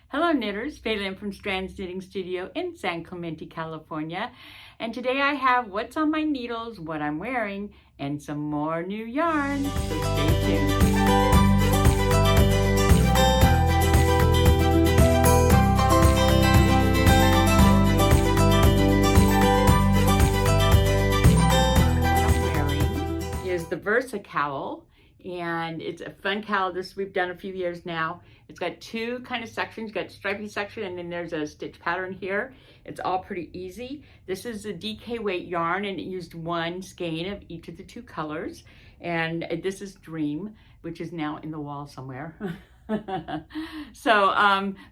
Hello knitters, Phelan from Strands Knitting Studio in San Clemente, California. And today I have what's on my needles, what I'm wearing, and some more new yarn. So stay tuned. Is the Versa cowl, and it's a fun cowl. This we've done a few years now. It's got two kind of sections. You've got stripy section, and then there's a stitch pattern here. It's all pretty easy. This is a DK weight yarn, and it used one skein of each of the two colors. And this is Dream, which is now in the wall somewhere. So,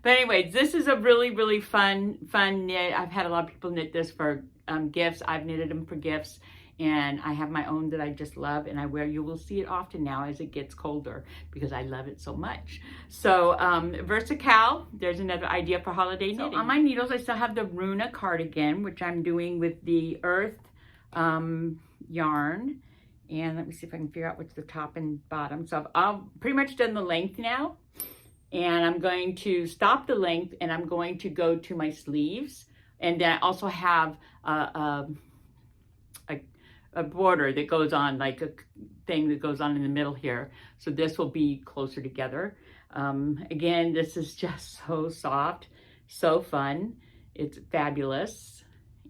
but anyways, this is a really fun knit. I've had a lot of people knit this for gifts. I've knitted them for gifts. And I have my own that I just love, and I wear. You will see it often now as it gets colder because I love it so much. So Versa, there's another idea for holiday knitting. So on my needles, I still have the Runa cardigan, which I'm doing with the Earth yarn. And let me see if I can figure out what's the top and bottom. So I've pretty much done the length now. And I'm going to stop the length, and I'm going to go to my sleeves. And then I also have a border that goes on, like a thing that goes on in the middle here. So this will be closer together. Again, this is just so soft, so fun. It's fabulous.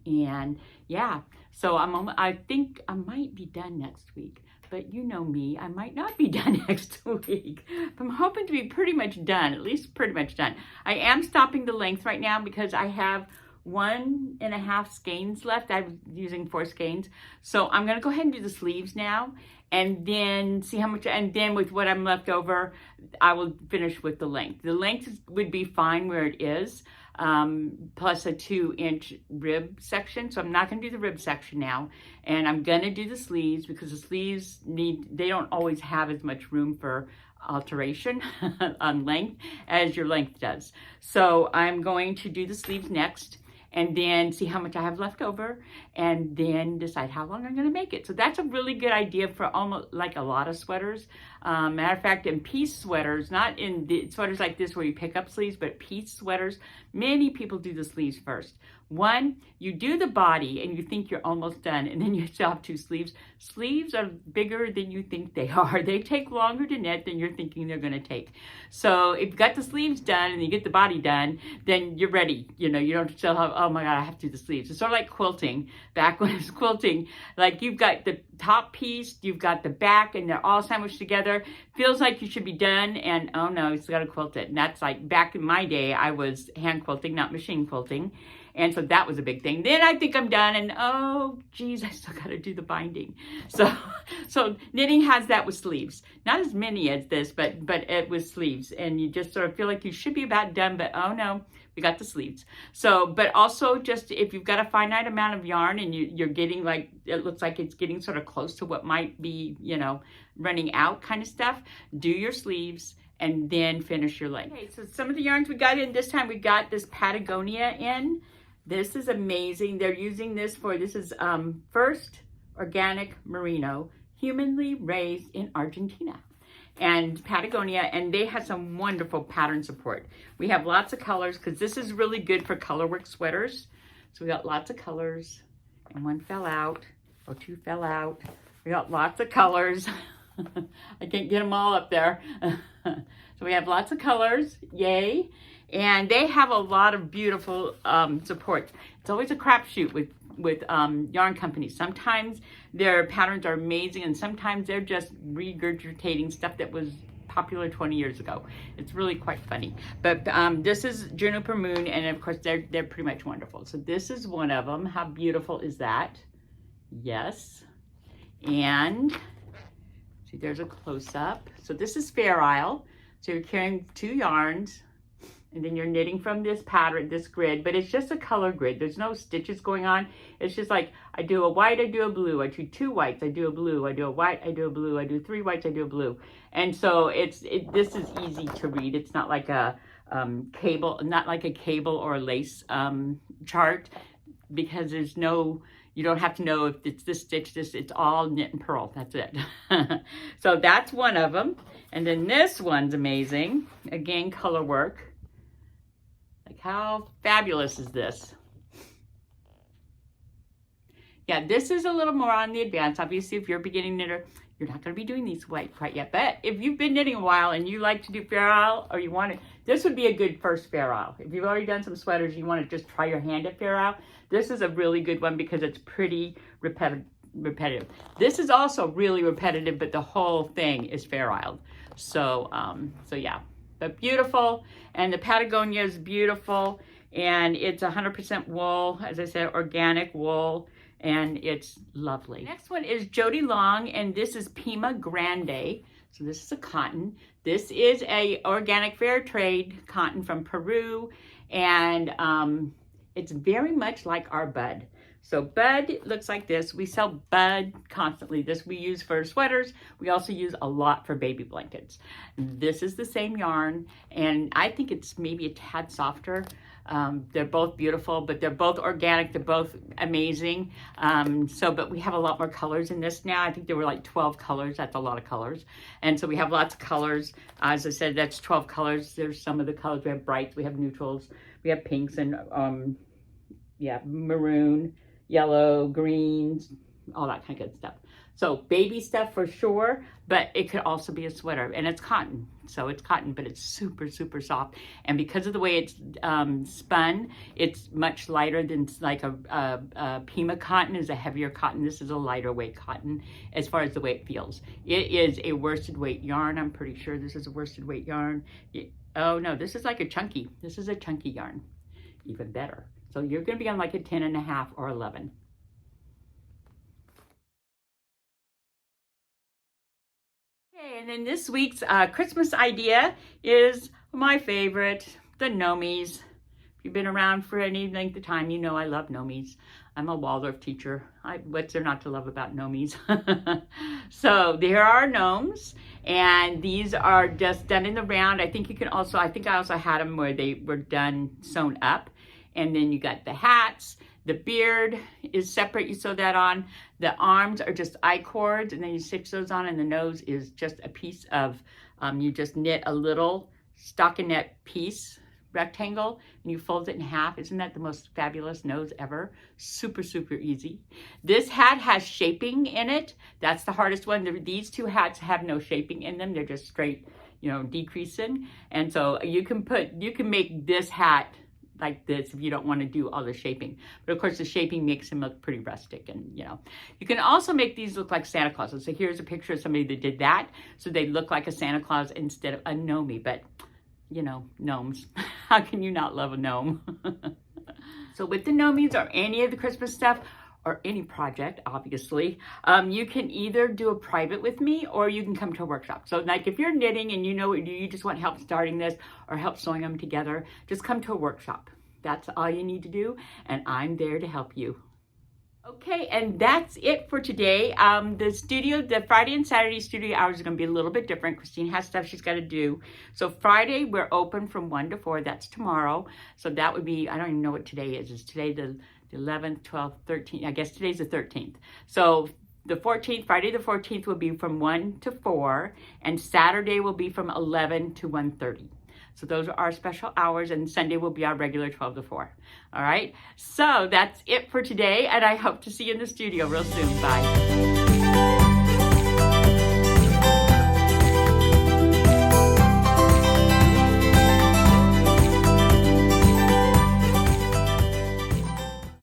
And yeah, so I think I might be done next week, but you know me, I might not be done next week. I'm hoping to be pretty much done, at least pretty much done. I am stopping the length right now because I have 1.5 skeins left. I'm using 4 skeins. So I'm going to go ahead and do the sleeves now and then see how much, and then with what I'm left over, I will finish with the length. The length would be fine where it is, plus a 2-inch rib section. So I'm not going to do the rib section now. And I'm going to do the sleeves because the sleeves they don't always have as much room for alteration on length as your length does. So I'm going to do the sleeves next, and then see how much I have left over, and then decide how long I'm going to make it. So that's a really good idea for almost like a lot of sweaters. Matter of fact, in piece sweaters, not in the sweaters like this where you pick up sleeves, but piece sweaters, many people do the sleeves first. One, you do the body and you think you're almost done, and then you still have 2 sleeves. Sleeves are bigger than you think they are. They take longer to knit than you're thinking they're going to take. So if you've got the sleeves done and you get the body done, then you're ready. You know, you don't still have, oh my God, I have to do the sleeves. It's sort of like quilting. Back when it was quilting, like you've got the top piece, you've got the back, and they're all sandwiched together. Feels like you should be done, and oh no, you still got to quilt it. And that's like back in my day, I was hand quilting, not machine quilting. And so that was a big thing. Then I think I'm done, and oh geez, I still got to do the binding. So knitting has that with sleeves. Not as many as this, but it was sleeves. And you just sort of feel like you should be about done, but oh no, we got the sleeves. So, but also just if you've got a finite amount of yarn and you're getting like, it looks like it's getting sort of close to what might be, you know, running out kind of stuff, do your sleeves and then finish your length. Okay, so some of the yarns we got in this time, we got this Patagonia in. This is amazing. They're using this is First Organic Merino, humanly raised in Argentina. And Patagonia, and they have some wonderful pattern support. We have lots of colors because this is really good for colorwork sweaters. So we got lots of colors, and 1 fell out, or 2 fell out. We got lots of colors. I can't get them all up there. So we have lots of colors, yay. And they have a lot of beautiful support. It's always a crapshoot with yarn companies. Sometimes their patterns are amazing, and sometimes they're just regurgitating stuff that was popular 20 years ago. It's really quite funny. But this is Juniper Moon, and of course they're pretty much wonderful. So this is one of them. How beautiful is that? Yes. And see, there's a close-up. So this is Fair Isle. So you're carrying 2 yarns, and then you're knitting from this pattern, this grid, but it's just a color grid. There's no stitches going on. It's just like, I do a white, I do a blue, I do 2 whites, I do a blue, I do a white, I do a blue, I do 3 whites, I do a blue. And so this is easy to read. It's not like a cable, or a lace chart, because there's no, you don't have to know if it's this stitch, it's all knit and purl, that's it. So that's one of them. And then this one's amazing. Again, color work. Like, how fabulous is this? Yeah, this is a little more on the advanced. Obviously, if you're a beginning knitter, you're not going to be doing these quite yet. But if you've been knitting a while and you like to do Fair Isle, or you want to, this would be a good first Fair Isle. If you've already done some sweaters, you want to just try your hand at Fair Isle, this is a really good one because it's pretty repetitive. This is also really repetitive, but the whole thing is Fair Isle. So yeah, but beautiful. And the Patagonia is beautiful. And it's 100% wool, as I said, organic wool. And it's lovely. Next one is Jody Long, and this is Pima Grande. So this is a cotton. This is a organic fair trade cotton from Peru, and it's very much like our bud. So bud looks like this. We sell bud constantly. This we use for sweaters. We also use a lot for baby blankets. This is the same yarn, and I think it's maybe a tad softer. They're both beautiful, but they're both organic. They're both amazing. But we have a lot more colors in this now. I think there were like 12 colors. That's a lot of colors. And so we have lots of colors. As I said, that's 12 colors. There's some of the colors. We have brights, we have neutrals, we have pinks and, maroon, yellow, greens, all that kind of good stuff. So baby stuff for sure, but it could also be a sweater, and it's cotton. So it's cotton, but it's super, super soft. And because of the way it's spun, it's much lighter than like a Pima cotton is a heavier cotton. This is a lighter weight cotton as far as the way it feels. It is a worsted weight yarn. I'm pretty sure this is a worsted weight yarn. Oh no, this is like a chunky. This is a chunky yarn, even better. So you're gonna be on like a 10.5 or 11. Okay, and then this week's Christmas idea is my favorite, the Nomies. If you've been around for any length of time, you know I love Nomies. I'm a Waldorf teacher. What's there not to love about Nomies? So there are gnomes, and these are just done in the round. I think I also had them where they were done sewn up. And then you got the hats. The beard is separate, you sew that on. The arms are just I-cords, and then you stitch those on, and the nose is just a piece of, you just knit a little stockinette piece, rectangle, and you fold it in half. Isn't that the most fabulous nose ever? Super, super easy. This hat has shaping in it. That's the hardest one. These two hats have no shaping in them. They're just straight, decreasing. And so you can make this hat like this if you don't want to do all the shaping. But of course the shaping makes him look pretty rustic, and you can also make these look like Santa Claus. So here's a picture of somebody that did that, so they look like a Santa Claus instead of a gnomie. But gnomes, how can you not love a gnome? So with the gnomies or any of the Christmas stuff, or any project, obviously, you can either do a private with me, or you can come to a workshop. So like if you're knitting and you just want help starting this or help sewing them together, just come to a workshop. That's all you need to do, and I'm there to help you. Okay, and that's it for today. The Friday and Saturday studio hours are going to be a little bit different. Christine has stuff she's got to do. So Friday, we're open from 1 to 4. That's tomorrow. So that would be, I don't even know what today is. Is today the 11th, 12th, 13th? I guess today's the 13th. So the 14th, Friday the 14th will be from 1 to 4, and Saturday will be from 11 to 1:30. So those are our special hours, and Sunday will be our regular 12 to 4. All right, so that's it for today, and I hope to see you in the studio real soon. Bye.